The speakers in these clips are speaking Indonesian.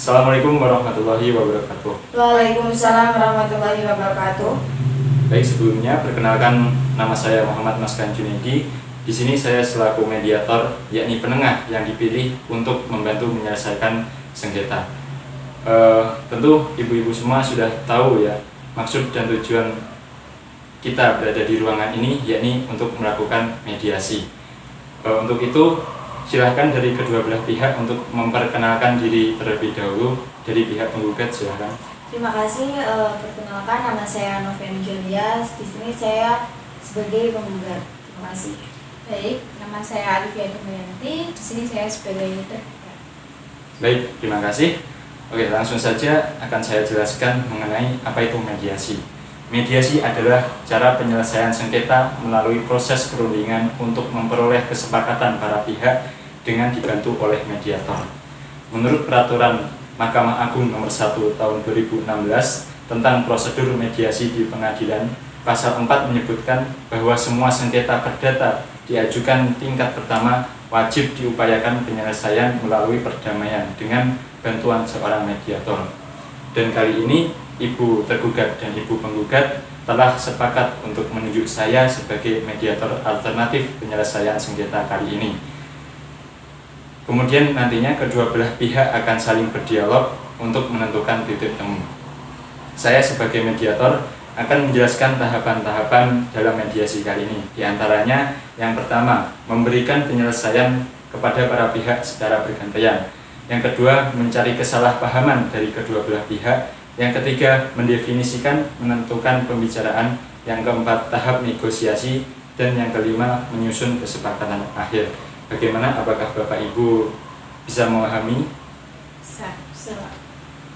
Assalamualaikum warahmatullahi wabarakatuh. Waalaikumsalam warahmatullahi wabarakatuh. Baik, sebelumnya perkenalkan, nama saya Muhammad Maskan Junaidi. Di sini saya selaku mediator, yakni penengah yang dipilih untuk membantu menyelesaikan sengketa. Tentu ibu-ibu semua sudah tahu ya maksud dan tujuan kita berada di ruangan ini, yakni untuk melakukan mediasi. Untuk itu silahkan dari kedua belah pihak untuk memperkenalkan diri terlebih dahulu. Dari pihak penggugat silahkan. Terima kasih. Perkenalkan, nama saya Novian Julias. Di sini saya sebagai penggugat. Terima kasih. Baik, nama saya Alifia Dumayanti. Di sini saya sebagai tergugat. Baik, terima kasih. Oke, langsung saja akan saya jelaskan mengenai apa itu mediasi. Mediasi adalah cara penyelesaian sengketa melalui proses perundingan untuk memperoleh kesepakatan para pihak dengan dibantu oleh mediator. Menurut peraturan Mahkamah Agung nomor 1 tahun 2016 tentang prosedur mediasi di pengadilan, pasal 4 menyebutkan bahwa semua sengketa perdata diajukan tingkat pertama wajib diupayakan penyelesaian melalui perdamaian dengan bantuan seorang mediator. Dan kali ini ibu tergugat dan ibu penggugat telah sepakat untuk menunjuk saya sebagai mediator alternatif penyelesaian sengketa kali ini. Kemudian nantinya kedua belah pihak akan saling berdialog untuk menentukan titik temu. Saya sebagai mediator akan menjelaskan tahapan-tahapan dalam mediasi kali ini. Di antaranya, yang pertama, memberikan penyelesaian kepada para pihak secara bergantian. Yang kedua, mencari kesalahpahaman dari kedua belah pihak. Yang ketiga, mendefinisikan, menentukan pembicaraan. Yang keempat, tahap negosiasi. Dan yang kelima, menyusun kesepakatan akhir. Bagaimana, apakah Bapak Ibu bisa memahami? Bisa.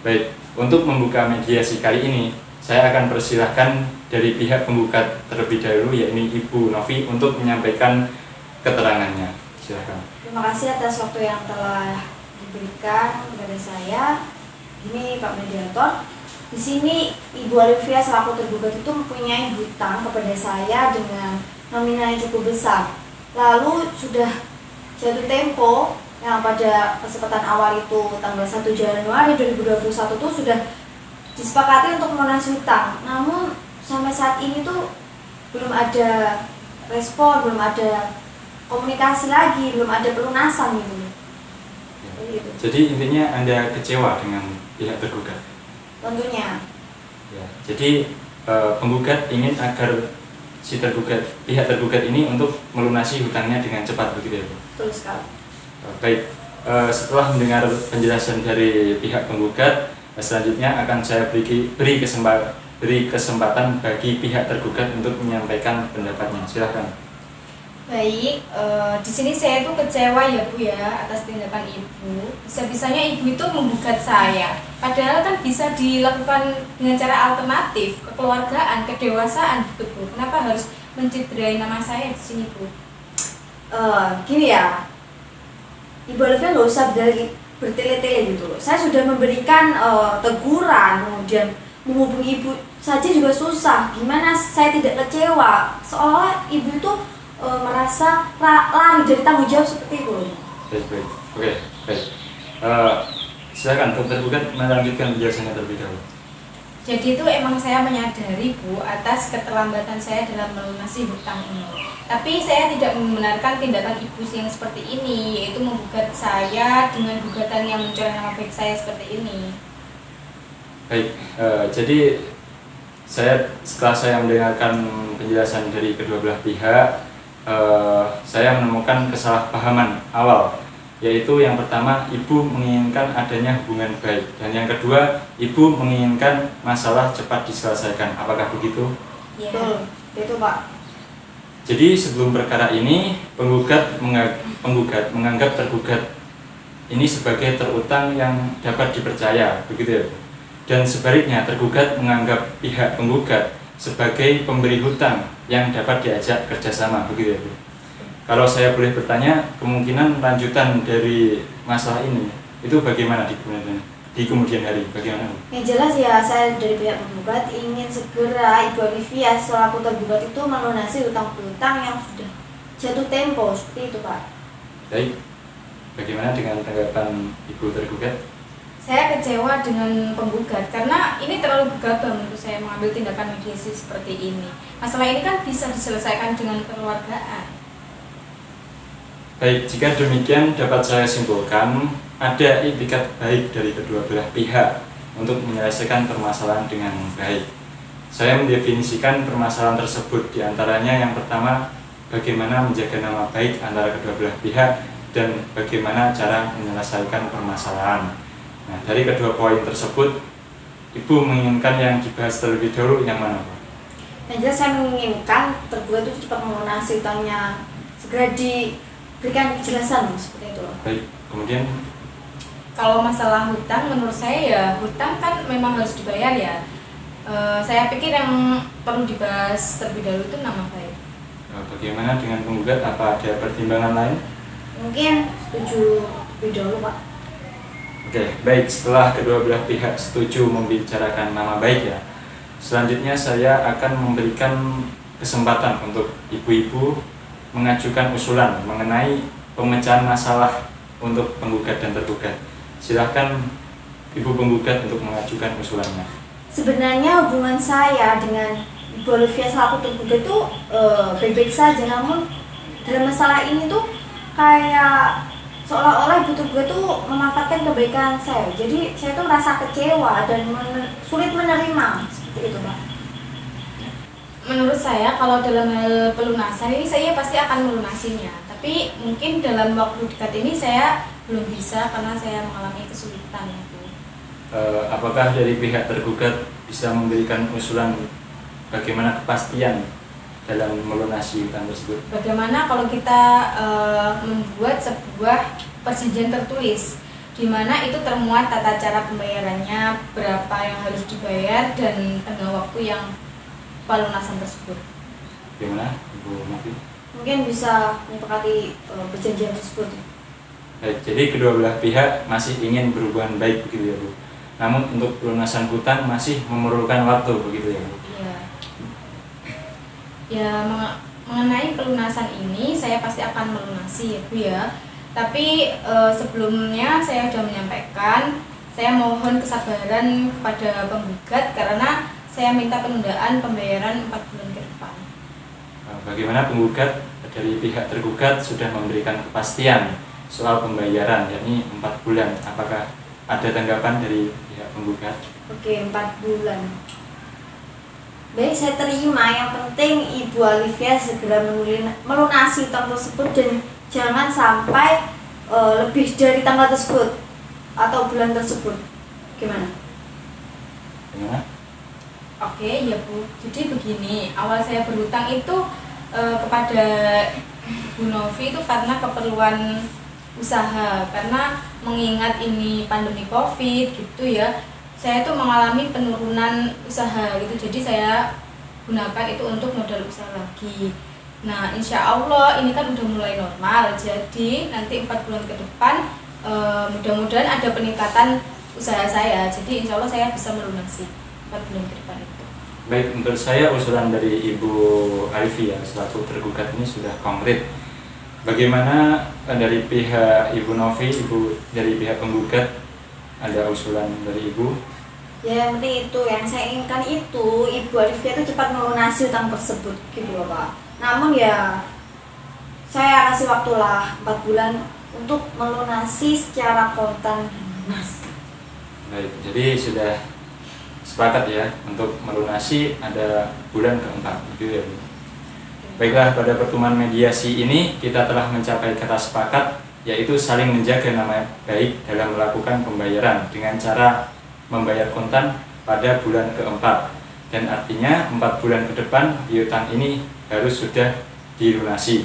Baik, untuk membuka mediasi kali ini, saya akan persilahkan dari pihak penggugat terlebih dahulu, yakni Ibu Novi, untuk menyampaikan keterangannya. Silakan. Terima kasih atas waktu yang telah diberikan kepada saya. Ini Pak Mediator. Di sini Ibu Alifia selaku tergugat itu mempunyai hutang kepada saya dengan nominal yang cukup besar. Lalu sudah jatuh tempo yang pada kesempatan awal itu tanggal 1 Januari 2021 itu sudah disepakati untuk melunasi hutang. Namun sampai saat ini tuh belum ada respon, belum ada komunikasi lagi, belum ada pelunasan gitu. Jadi intinya Anda kecewa dengan pihak tergugat? Tentunya. Ya, jadi penggugat ingin agar si pihak tergugat ini untuk melunasi hutangnya dengan cepat, begitu ya Bu? Betul sekali. Baik, setelah mendengar penjelasan dari pihak penggugat, selanjutnya akan saya beri kesempatan bagi pihak tergugat untuk menyampaikan pendapatnya. Silakan. Baik, di sini saya itu kecewa ya Bu ya atas tindakan Ibu. Bisa-bisanya Ibu itu menggugat saya. Padahal kan bisa dilakukan dengan cara alternatif, kekeluargaan, kedewasaan gitu Bu. Kenapa harus menciderai nama saya di sini Bu? Gini ya, Ibu Alifia nggak usah bertele-tele gitu loh. Saya sudah memberikan teguran, kemudian menghubungi Ibu saja juga susah. Gimana saya tidak kecewa? Seolah Ibu itu merasa lari dari tanggung jawab seperti itu. Baik. Oke, baik. Silakan tergugat melanjutkan penjelasannya terlebih dahulu. Jadi itu emang saya menyadari Bu atas keterlambatan saya dalam melunasi hutang ini. Tapi saya tidak membenarkan tindakan Ibu yang seperti ini, yaitu menggugat saya dengan gugatan yang mencoreng nama baik saya seperti ini. Baik, jadi setelah saya mendengarkan penjelasan dari kedua belah pihak, saya menemukan kesalahpahaman awal, yaitu yang pertama, Ibu menginginkan adanya hubungan baik, dan yang kedua, Ibu menginginkan masalah cepat diselesaikan. Apakah begitu? Ya. Betul, itu Pak. Jadi sebelum perkara ini, penggugat menganggap tergugat ini sebagai terutang yang dapat dipercaya, begitu ya Bu? Dan sebaliknya, tergugat menganggap pihak penggugat sebagai pemberi hutang yang dapat diajak kerjasama, begitu ya Bu? Kalau saya boleh bertanya, kemungkinan lanjutan dari masalah ini itu bagaimana di kemudian hari? Bagaimana Bu? Yang jelas ya, saya dari pihak penggugat ingin segera Ibu Alifia selaku tergugat itu melunasi hutang-hutang yang sudah jatuh tempo, seperti itu Pak. Baik, bagaimana dengan tanggapan Ibu tergugat? saya kecewa dengan penggugat karena ini terlalu gegabah menurut saya mengambil tindakan mediasi seperti ini. Masalah ini kan bisa diselesaikan dengan kekeluargaan. Baik, jika demikian dapat saya simpulkan ada itikat baik dari kedua belah pihak untuk menyelesaikan permasalahan dengan baik. Saya mendefinisikan permasalahan tersebut diantaranya yang pertama, bagaimana menjaga nama baik antara kedua belah pihak dan bagaimana cara menyelesaikan permasalahan. Nah, dari kedua poin tersebut, Ibu menginginkan yang dibahas terlebih dahulu yang mana, Pak? Yang jelas saya menginginkan tergugat itu cepat melunasi utangnya, segera diberikan kejelasan seperti itu loh. Baik, kemudian Kalau masalah hutang, menurut saya ya hutang kan memang harus dibayar ya. Saya pikir yang perlu dibahas terlebih dahulu itu nama baik. bagaimana dengan penggugat? Apa ada pertimbangan lain? Mungkin setuju lebih dahulu Pak. Oke, baik. Setelah kedua belah pihak setuju membicarakan nama baik ya, selanjutnya saya akan memberikan kesempatan untuk ibu-ibu mengajukan usulan mengenai pemecahan masalah untuk penggugat dan tergugat. Silahkan Ibu penggugat untuk mengajukan usulannya. Sebenarnya hubungan saya dengan Ibu Olivia selaku tergugat itu baik-baik saja, namun dalam masalah ini tuh kayak seolah-olah Ibu tergugat tuh memanfaatkan kebaikan saya. Jadi saya tuh merasa kecewa dan sulit menerima seperti itu Pak. Menurut saya kalau dalam hal pelunasan ini saya pasti akan melunasinya. Tapi mungkin dalam waktu dekat ini saya belum bisa karena saya mengalami kesulitan itu. Apakah dari pihak tergugat bisa memberikan usulan bagaimana kepastian dalam melunasi hutang tersebut? Bagaimana kalau kita membuat sebuah perjanjian tertulis di mana itu termuat tata cara pembayarannya, berapa yang harus dibayar dan tenggang waktu yang pelunasan tersebut. Bagaimana Ibu Novi? Mungkin bisa menyepakati perjanjian tersebut. Baik, jadi kedua belah pihak masih ingin berhubungan baik begitu ya Bu. Namun untuk pelunasan hutang masih memerlukan waktu begitu ya Bu. Iya. Ya mengenai pelunasan ini saya pasti akan melunasi ya Bu ya. Tapi sebelumnya saya sudah menyampaikan saya mohon kesabaran kepada penggugat karena saya minta penundaan pembayaran 4 bulan ke depan. Bagaimana penggugat dari pihak tergugat sudah memberikan kepastian soal pembayaran yakni 4 bulan. Apakah ada tanggapan dari pihak penggugat? Oke, 4 bulan. Baik, saya terima. Yang penting Ibu Olivia segera melunasi utang tersebut dan jangan sampai lebih dari tanggal tersebut atau bulan tersebut. Gimana? Bagaimana? Oke, ya Bu. Jadi begini, awal saya berhutang itu kepada Bu Novi itu karena keperluan usaha, karena mengingat ini pandemi Covid gitu ya. Saya itu mengalami penurunan usaha gitu. Jadi saya gunakan itu untuk modal usaha lagi. Nah, insya Allah ini kan udah mulai normal. Jadi nanti 4 bulan ke depan mudah-mudahan ada peningkatan usaha saya. Jadi insya Allah saya bisa melunasi 4 bulan ke depan itu. Baik, menurut saya usulan dari Ibu Olivia selaku tergugat ini sudah konkret. Bagaimana dari pihak Ibu Novi, dari pihak penggugat, ada usulan dari Ibu? Ya, yang penting itu yang saya inginkan itu Ibu Olivia itu cepat melunasi utang tersebut gitu loh Pak. Namun ya saya kasih waktu lah 4 bulan untuk melunasi secara kontan dan lunas. Baik, jadi sudah sepakat ya untuk melunasi ada bulan keempat gitu ya Bu. Baiklah, pada pertemuan mediasi ini kita telah mencapai kata sepakat, yaitu saling menjaga nama baik dalam melakukan pembayaran dengan cara membayar kontan pada bulan keempat, dan artinya 4 bulan ke depan piutang ini harus sudah dilunasi.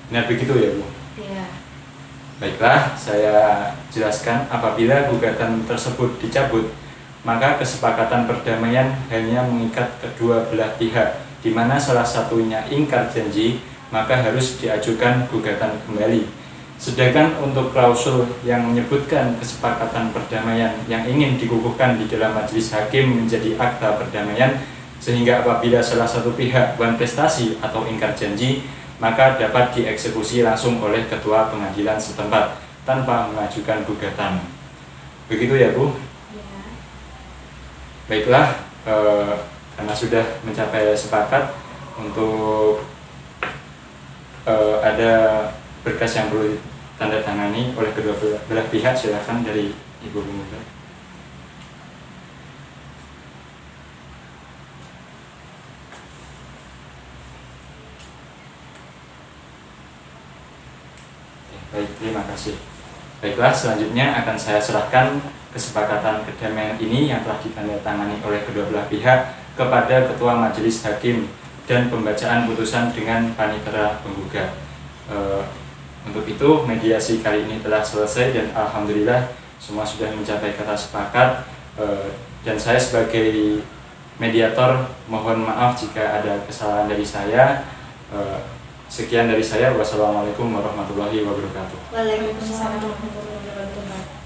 Benar begitu ya Bu? Iya. Baiklah, saya jelaskan apabila gugatan tersebut dicabut, maka kesepakatan perdamaian hanya mengikat kedua belah pihak, di mana salah satunya ingkar janji, maka harus diajukan gugatan kembali. Sedangkan untuk klausul yang menyebutkan kesepakatan perdamaian yang ingin dikukuhkan di dalam majelis hakim menjadi akta perdamaian, sehingga apabila salah satu pihak bukan prestasi atau ingkar janji, maka dapat dieksekusi langsung oleh ketua pengadilan setempat tanpa mengajukan gugatan. Begitu ya Bu. Ya. Baiklah, karena sudah mencapai sepakat untuk ada berkas yang perlu tanda tangani oleh kedua belah pihak, silakan dari Ibu Pemuda. Baik, terima kasih. Baiklah, selanjutnya akan saya serahkan kesepakatan kedamaian ini yang telah ditandatangani oleh kedua belah pihak kepada Ketua Majelis Hakim dan pembacaan putusan dengan panitera penggugat. Untuk itu mediasi kali ini telah selesai dan alhamdulillah semua sudah mencapai kata sepakat, dan saya sebagai mediator mohon maaf jika ada kesalahan dari saya. Sekian dari saya. Wassalamualaikum warahmatullahi wabarakatuh. Waalaikumsalam warahmatullahi wabarakatuh.